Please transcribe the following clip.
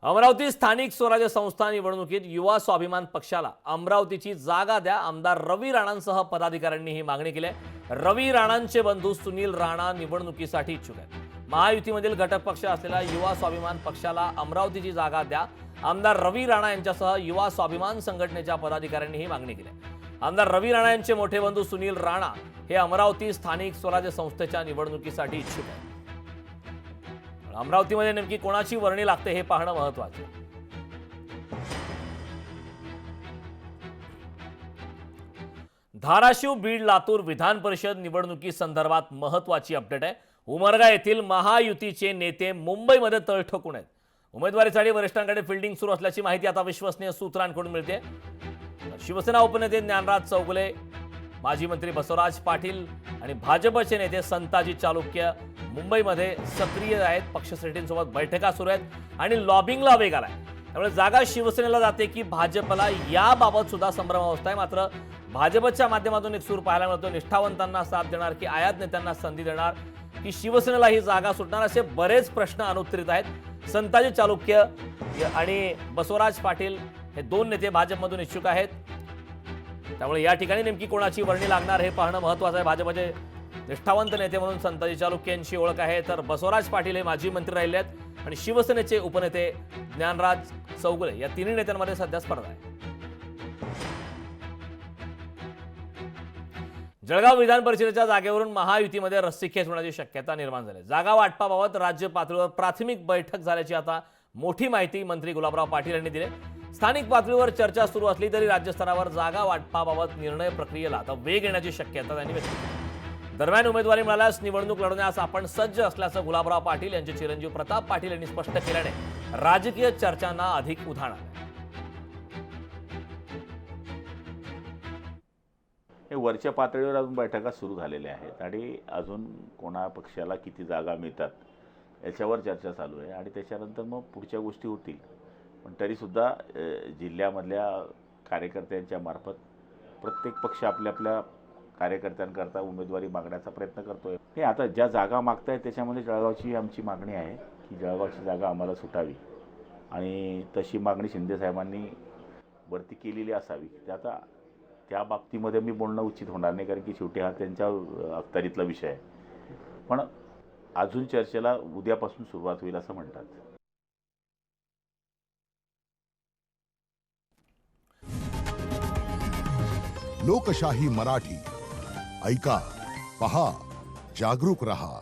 अमरावती स्थानिक स्वराज्य संस्था निवडणुकीत युवा स्वाभिमान पक्षाला अमरावतीची जागा द्या, आमदार रवी राणांसह पदाधिकाऱ्यांनी ही मागणी केली आहे। रवी राणांचे बंधू सुनील राणा निवडणुकीसाठी इच्छुक आहेत। महायुतीमधील घटक पक्ष असलेला युवा स्वाभिमान पक्षाला अमरावतीची जागा द्या, आमदार रवी राणा यांच्यासह युवा स्वाभिमान संघटनेच्या पदाधिकाऱ्यांनी ही मागणी केली आहे। आमदार रवी राणा यांचे मोठे बंधू सुनील राणा हे अमरावती स्थानिक स्वराज्य संस्थेच्या निवडणुकीसाठी इच्छुक आहेत। अमरावतीमध्ये नेमकी कोणाची वर्णी लागते हे पाहणं महत्त्वाचं आहे। धाराशिव, बीड, लातूर विधान परिषद निवडणुकी संदर्भात महत्त्वाची अपडेट आहे। उमरगा येथील महायुतीचे नेते मुंबईमध्ये तळ ठोकून आहेत। उमेदवारीसाठी वरिष्ठांकडे फिल्डिंग सुरू असल्याची माहिती आता विश्वसनीय सूत्रांकडून मिळते। शिवसेना उपनेते ज्ञानराज चौगुले, माजी मंत्री बसवराज पाटील आणि भाजपचे नेते संताजी चालुक्य मुंबईमध्ये सक्रिय आहेत। पक्षश्रेष्ठींसोबत बैठका सुरू आहेत आणि लॉबिंगला वेग आलाय। त्यामुळे जागा शिवसेनेला जाते की भाजपला याबाबत सुद्धा संभ्रमावस्था आहे। मात्र भाजपच्या माध्यमातून एक सूर पाहायला मिळतो, निष्ठावंतांना साथ देणार की आयात नेत्यांना संधी देणार की शिवसेनेला ही जागा सुटणार, असे बरेच प्रश्न अनुत्तरित आहेत। संताजी चालुक्य आणि बसवराज पाटील हे दोन नेते भाजपमधून इच्छुक आहेत। त्यामुळे या ठिकाणी नेमकी कोणाची वर्णी लागणार हे पाहणं महत्त्वाचं आहे। भाजपचे निष्ठावंत नेते म्हणून संताजी चालुक्य यांची ओळख आहे, तर बसवराज पाटील हे माजी मंत्री राहिले आहेत आणि शिवसेनेचे उपनेते ज्ञानराज चौगुले या तिन्ही नेत्यांमध्ये सध्या स्पर्धा आहे। जळगाव विधान परिषदेच्या जागेवरून महायुतीमध्ये रस्सीखेच होण्याची शक्यता निर्माण झाली। जागा वाटपाबाबत राज्य पातळीवर प्राथमिक बैठक झाल्याची आता मोठी माहिती मंत्री गुलाबराव पाटील यांनी दिली। स्थानिक पातळीवर चर्चा सुरू असली तरी राज्यस्तरावर जागा वाटपाबाबत निर्णय प्रक्रियेला आता वेग येण्याची शक्यता त्यांनी व्यक्त केली। दरम्यान उमेदवारी मिळाल्यास निवडणूक लढवण्यास आपण सज्ज असल्याचं गुलाबराव पाटील यांचे चिरंजीव प्रताप पाटील यांनी स्पष्ट केल्याने राजकीय चर्चांना अधिक उधाण आलं। हे वरच्या पातळीवर अजून बैठका सुरू झालेल्या आहेत आणि अजून कोणा पक्षाला किती जागा मिळतात याच्यावर चर्चा चालू आहे आणि त्याच्यानंतर मग पुढच्या गोष्टी होतील। पण तरीसुद्धा जिल्ह्यामधल्या कार्यकर्त्यांच्या मार्फत प्रत्येक पक्ष आपल्या आपल्या कार्यकर्त्यांकरता उमेदवारी मागण्याचा प्रयत्न करतोय। हे आता ज्या जागा मागतायत त्याच्यामध्ये जळगावची आमची मागणी आहे की जळगावची जागा आम्हाला सुटावी आणि तशी मागणी शिंदे साहेबांनी वरती केलेली असावी। ते आता त्या बाबतीमध्ये मी बोलणं उचित होणार नाही, कारण की शेवटी हा त्यांच्या अखत्यारीतला विषय आहे। पण अजून चर्चेला उद्यापासून सुरुवात होईल असं म्हणतात। लोकशाही मराठी ऐका, पहा, जागरूक रहा।